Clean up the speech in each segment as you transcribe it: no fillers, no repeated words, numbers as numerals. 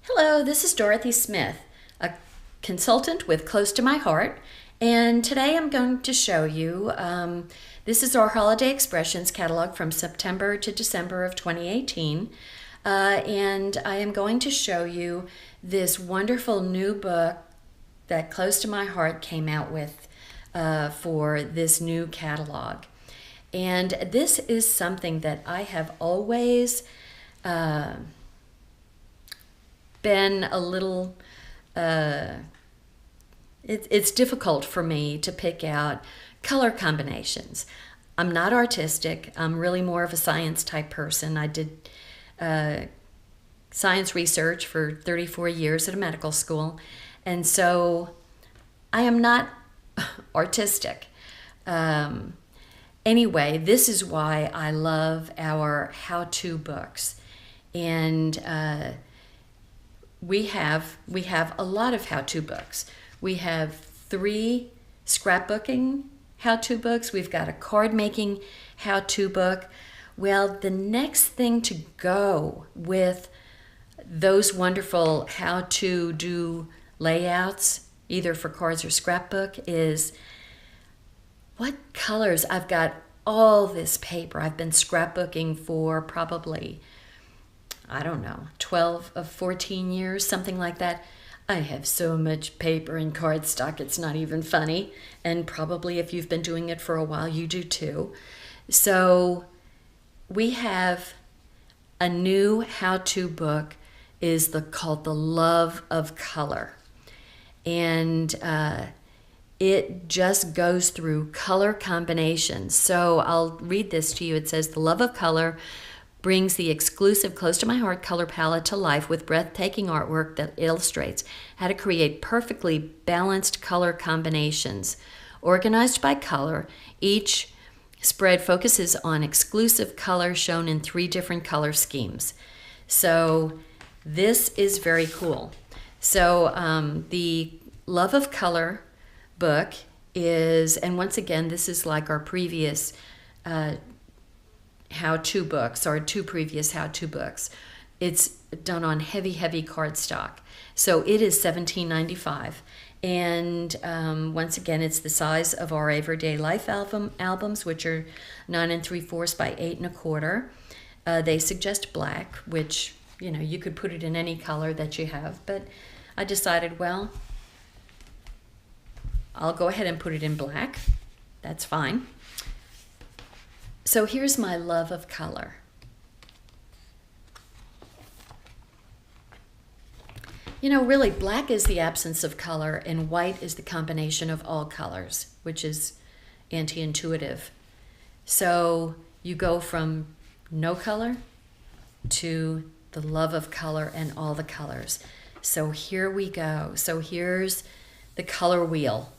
Hello, this is Dorothy Smith, a consultant with Close to My Heart, and today I'm going to show you, this is our Holiday Expressions catalog from September to December of 2018, and I am going to show you this wonderful new book that Close to My Heart came out with for this new catalog. And this is something that I have always been a little, it's difficult for me to pick out color combinations. I'm not artistic. I'm really more of a science type person. I did science research for 34 years at a medical school, and so I am not artistic. Anyway, this is why I love our how-to books, and we have a lot of how-to books. We have 3 scrapbooking how-to books. We've got a card making how-to book. Well, the next thing to go with those wonderful how-to do layouts, either for cards or scrapbook, is what colors. I've got all this paper. I've been scrapbooking for probably, I don't know, 12 of 14 years, something like that. I have so much paper and cardstock, it's not even funny. And probably if you've been doing it for a while, you do too. So we have a new how-to book called The Love of Color. And it just goes through color combinations. So I'll read this to you. It says, "The Love of Color brings the exclusive Close to My Heart color palette to life with breathtaking artwork that illustrates how to create perfectly balanced color combinations. Organized by color, each spread focuses on exclusive color shown in 3 different color schemes." So this is very cool. So the Love of Color book is, and once again, this is like our previous how-to books, our 2 previous how-to books. It's done on heavy cardstock. So it is $17.95. And once again, it's the size of our Everyday Life albums, which are 9 3/4 by 8 1/4. They suggest black, which, you know, you could put it in any color that you have. But I decided, well, I'll go ahead and put it in black. That's fine. So here's my Love of Color. You know, really, black is the absence of color, and white is the combination of all colors, which is anti-intuitive. So you go from no color to the love of color and all the colors. So here we go. So here's the color wheel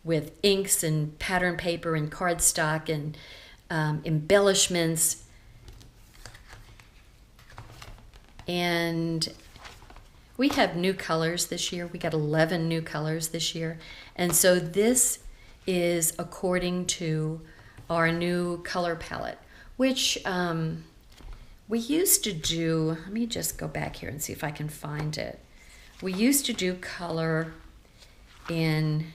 with inks and pattern paper and cardstock and embellishments. And we have new colors this year. We got 11 new colors this year. And so this is according to our new color palette, which we used to do. Let me just go back here and see if I can find it. We used to do color in,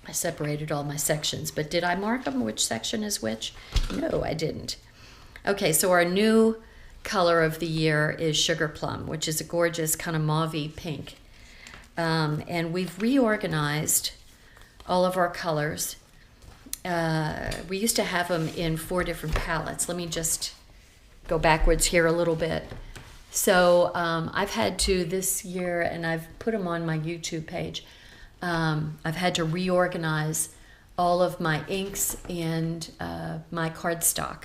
I separated all my sections, but did I mark them which section is which? No, I didn't. Okay, so our new color of the year is Sugar Plum, which is a gorgeous kind of mauve-y pink. And we've reorganized all of our colors. We used to have them in 4 different palettes. Let me just go backwards here a little bit. So I've had to this year, and I've put them on my YouTube page, I've had to reorganize all of my inks and my cardstock.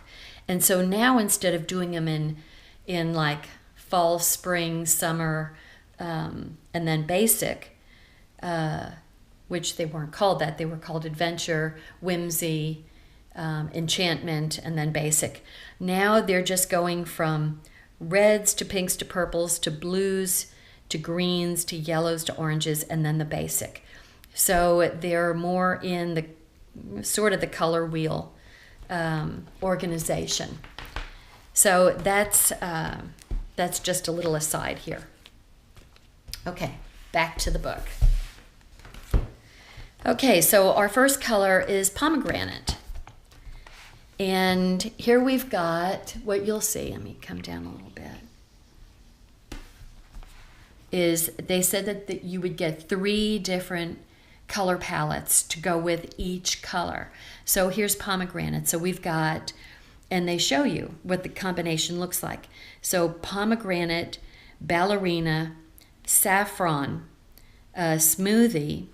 And so now, instead of doing them in like fall, spring, summer, and then basic, which they weren't called that, they were called adventure, whimsy, enchantment, and then basic. Now they're just going from reds to pinks to purples to blues to greens to yellows to oranges, and then the basic. So they're more in the sort of the color wheel organization. So that's just a little aside here. Okay, back to the book. Okay, so our first color is pomegranate. And here we've got what you'll see. Let me come down a little bit. Is they said that you would get 3 different color palettes to go with each color. So here's pomegranate. So we've got, and they show you what the combination looks like. So pomegranate, ballerina, saffron, smoothie,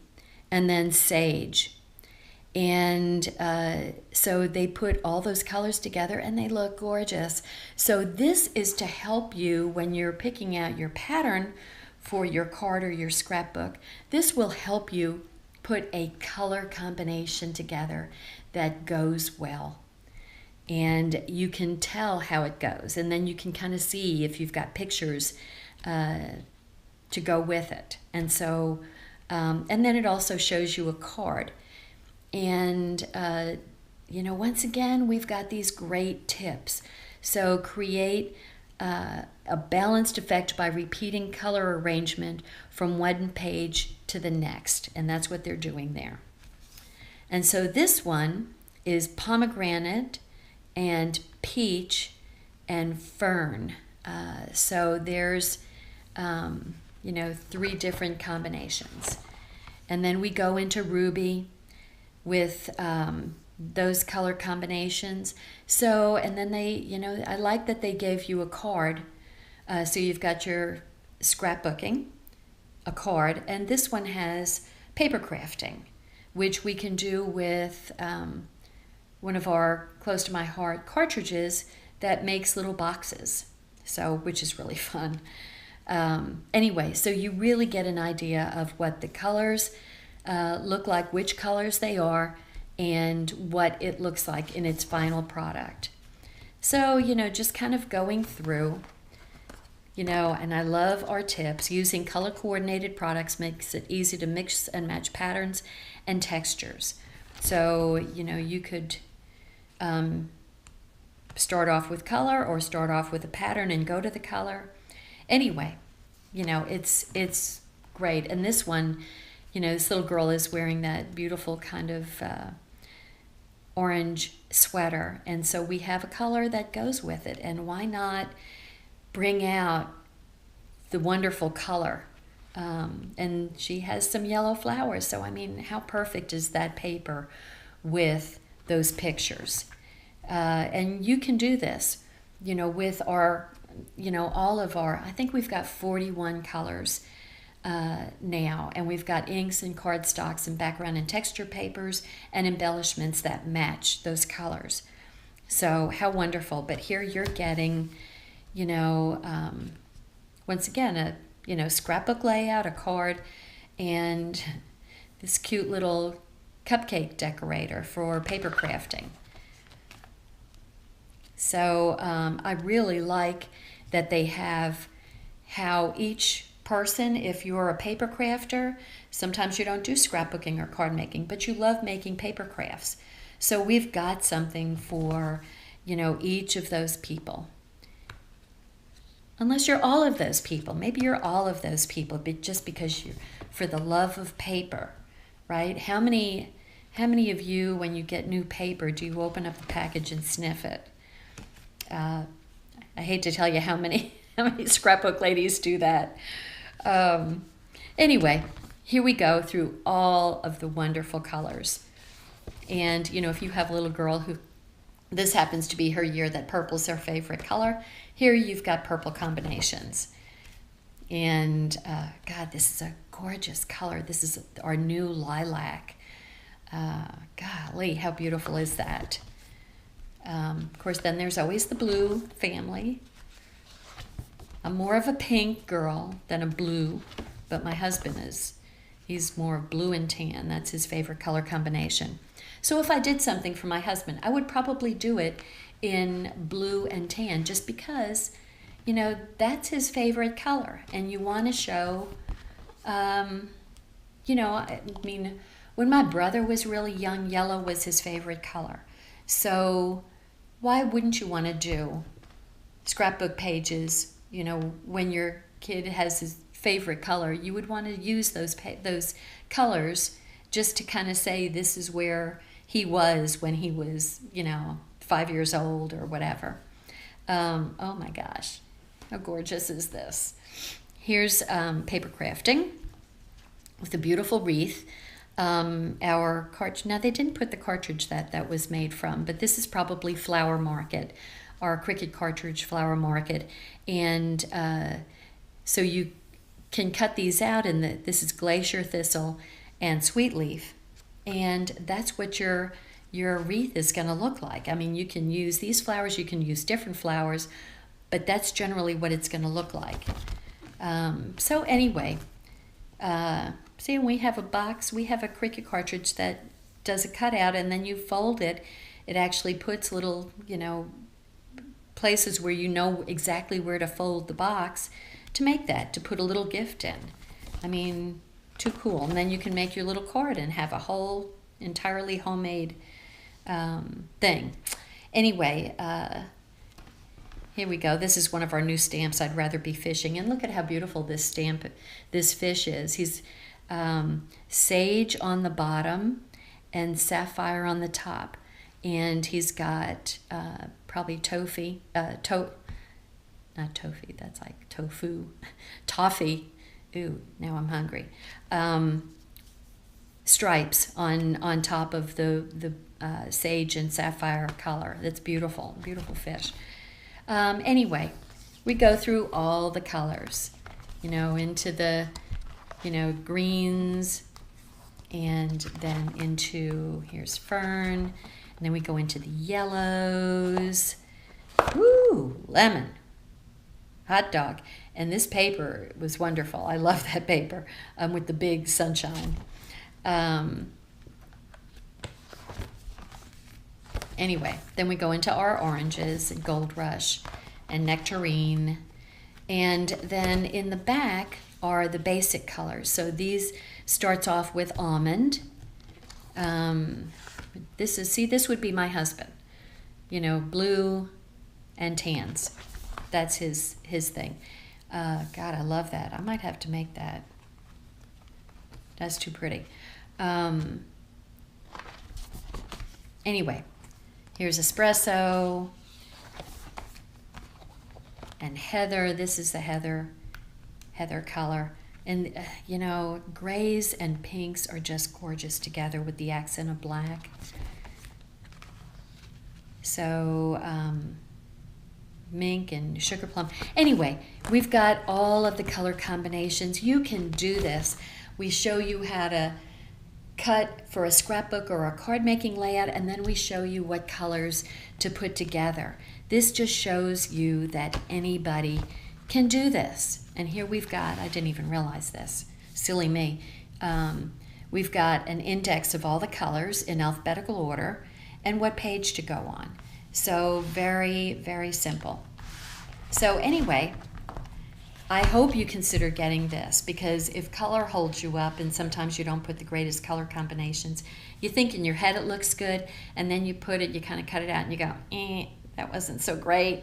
and then sage. And so they put all those colors together and they look gorgeous. So this is to help you when you're picking out your pattern for your card or your scrapbook. This will help you put a color combination together that goes well. And you can tell how it goes. And then you can kind of see if you've got pictures to go with it. And so, and then it also shows you a card. And, once again, we've got these great tips. So create a balanced effect by repeating color arrangement from one page to the next. And that's what they're doing there. And so this one is pomegranate and peach and fern. So there's, 3 different combinations. And then we go into ruby with those color combinations. So, and then they, I like that they gave you a card. So you've got your scrapbooking, a card, and this one has paper crafting, which we can do with one of our close to my heart cartridges that makes little boxes. So, which is really fun. Anyway, so you really get an idea of what the colors look like, which colors they are, and what it looks like in its final product. So, just kind of going through, and I love our tips. Using color coordinated products makes it easy to mix and match patterns and textures. So, you could start off with color or start off with a pattern and go to the color. Anyway, it's great. And this one, this little girl is wearing that beautiful kind of orange sweater. And so we have a color that goes with it. And why not bring out the wonderful color? And she has some yellow flowers. So, how perfect is that paper with those pictures? And you can do this, with our, all of our, I think we've got 41 colors now, and we've got inks and cardstocks and background and texture papers and embellishments that match those colors. So how wonderful. But here you're getting, once again, a scrapbook layout, a card, and this cute little cupcake decorator for paper crafting. So I really like that they have how each person, if you're a paper crafter, sometimes you don't do scrapbooking or card making, but you love making paper crafts. So we've got something for, each of those people. Unless you're all of those people. Maybe you're all of those people, but just because you're for the love of paper, right? How many of you, when you get new paper, do you open up the package and sniff it? I hate to tell you how many scrapbook ladies do that. Anyway, here we go through all of the wonderful colors. And, if you have a little girl who, this happens to be her year that purple's her favorite color, here you've got purple combinations. And, God, this is a gorgeous color. This is our new lilac. Golly, how beautiful is that? Of course, then there's always the blue family. I'm more of a pink girl than a blue, but my husband he's more blue and tan. That's his favorite color combination. So if I did something for my husband, I would probably do it in blue and tan just because, that's his favorite color. And you want to show, when my brother was really young, yellow was his favorite color. So why wouldn't you want to do scrapbook pages, when your kid has his favorite color, you would want to use those colors just to kind of say this is where he was when he was, 5 years old or whatever. Oh my gosh, how gorgeous is this? Here's paper crafting with a beautiful wreath. Our cartridge, now they didn't put the cartridge that was made from, but this is probably Flower Market, our Cricut cartridge Flower Market. And so you can cut these out, and this is Glacier Thistle and Sweet Leaf. And that's what your wreath is going to look like. I mean, you can use these flowers, you can use different flowers, but that's generally what it's going to look like. So anyway, see, we have a box, we have a Cricut cartridge that does a cutout, and then you fold it. It actually puts little, places where you know exactly where to fold the box to make that, to put a little gift in. I mean, too cool. And then you can make your little card and have a whole entirely homemade thing. Anyway, here we go. This is one of our new stamps, I'd Rather Be Fishing. And look at how beautiful this fish is. He's sage on the bottom and sapphire on the top. And he's got probably not toffee, that's like tofu, toffee. Ooh, now I'm hungry. Stripes on top of the sage and sapphire color. That's beautiful, beautiful fish. Anyway, we go through all the colors, into the, greens, and then into, here's fern, and then we go into the yellows. Woo, lemon, hot dog. And this paper was wonderful. I love that paper with the big sunshine. Anyway, then we go into our oranges, and Gold Rush and Nectarine. And then in the back are the basic colors. So these starts off with almond. This would be my husband. Blue and tans. That's his thing. God, I love that. I might have to make that. That's too pretty. Anyway, here's espresso and heather. This is the heather color. And, grays and pinks are just gorgeous together with the accent of black. So, mink and sugar plum. Anyway, we've got all of the color combinations. You can do this. We show you how to cut for a scrapbook or a card making layout, and then we show you what colors to put together. This just shows you that anybody can do this. And here we've got, I didn't even realize this, silly me. We've got an index of all the colors in alphabetical order and what page to go on. So very, very simple. So anyway, I hope you consider getting this, because if color holds you up, and sometimes you don't put the greatest color combinations, you think in your head it looks good, and then you put it, you kind of cut it out and you go, that wasn't so great.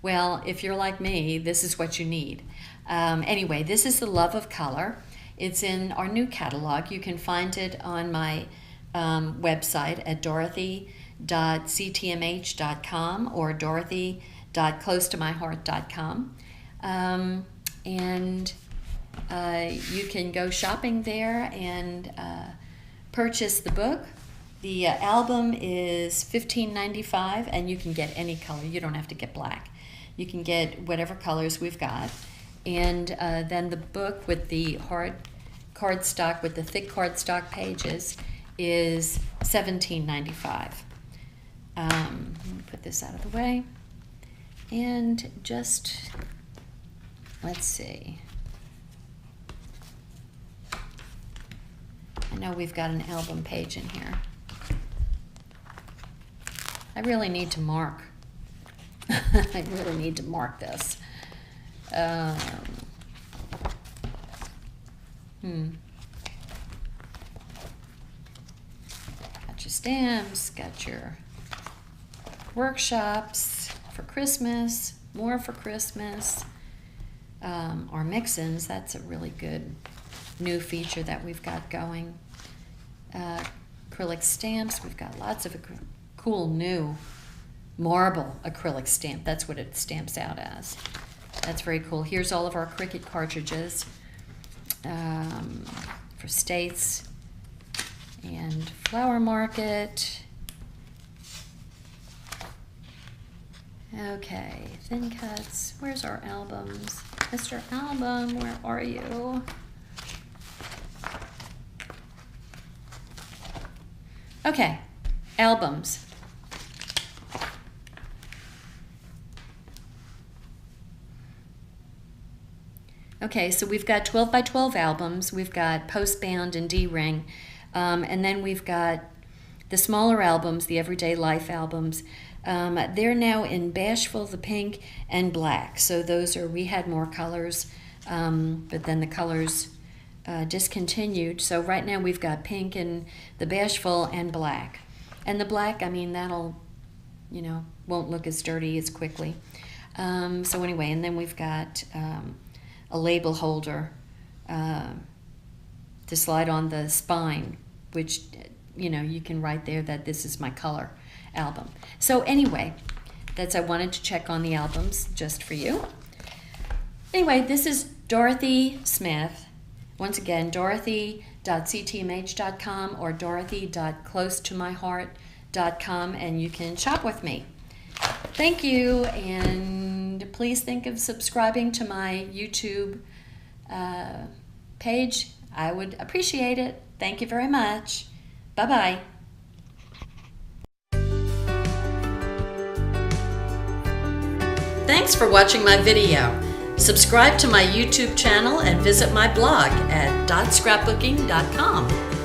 Well, if you're like me, this is what you need. Anyway, this is The Love of Color. It's in our new catalog. You can find it on my website at dorothy.ctmh.com or dorothy.closetomyheart.com. And you can go shopping there and purchase the book. The album is $15.95, and you can get any color. You don't have to get black. You can get whatever colors we've got. And then the book with the hard cardstock, with the thick cardstock pages, is $17.95. Let me put this out of the way. And just, let's see. I know we've got an album page in here. I really need to mark. I really need to mark this. Got your stamps, got your workshops for Christmas, more for Christmas. or mix-ins. That's a really good new feature that we've got going. Acrylic stamps. We've got lots of cool new marble acrylic stamp. That's what it stamps out as. That's very cool. Here's all of our Cricut cartridges for States and Flower Market. Okay, thin cuts. Where's our albums? Mr. Album, where are you? Okay, albums. Okay, so we've got 12 by 12 albums. We've got post-bound and D-ring. And then we've got the smaller albums, the Everyday Life albums. They're now in Bashful, the pink, and black. So those are, we had more colors, but then the colors discontinued. So right now we've got pink and the Bashful and black. And the black, I mean, that'll, you know, won't look as dirty as quickly. So anyway, and then we've got a label holder to slide on the spine, which, you know, you can write there that this is my color album. So anyway, I wanted to check on the albums just for you. Anyway, this is Dorothy Smith. Once again, dorothy.ctmh.com or dorothy.closetomyheart.com, and you can shop with me. Thank you, and please think of subscribing to my YouTube page. I would appreciate it. Thank you very much. Bye-bye. Thanks for watching my video. Subscribe to my YouTube channel and visit my blog at dotscrapbooking.com.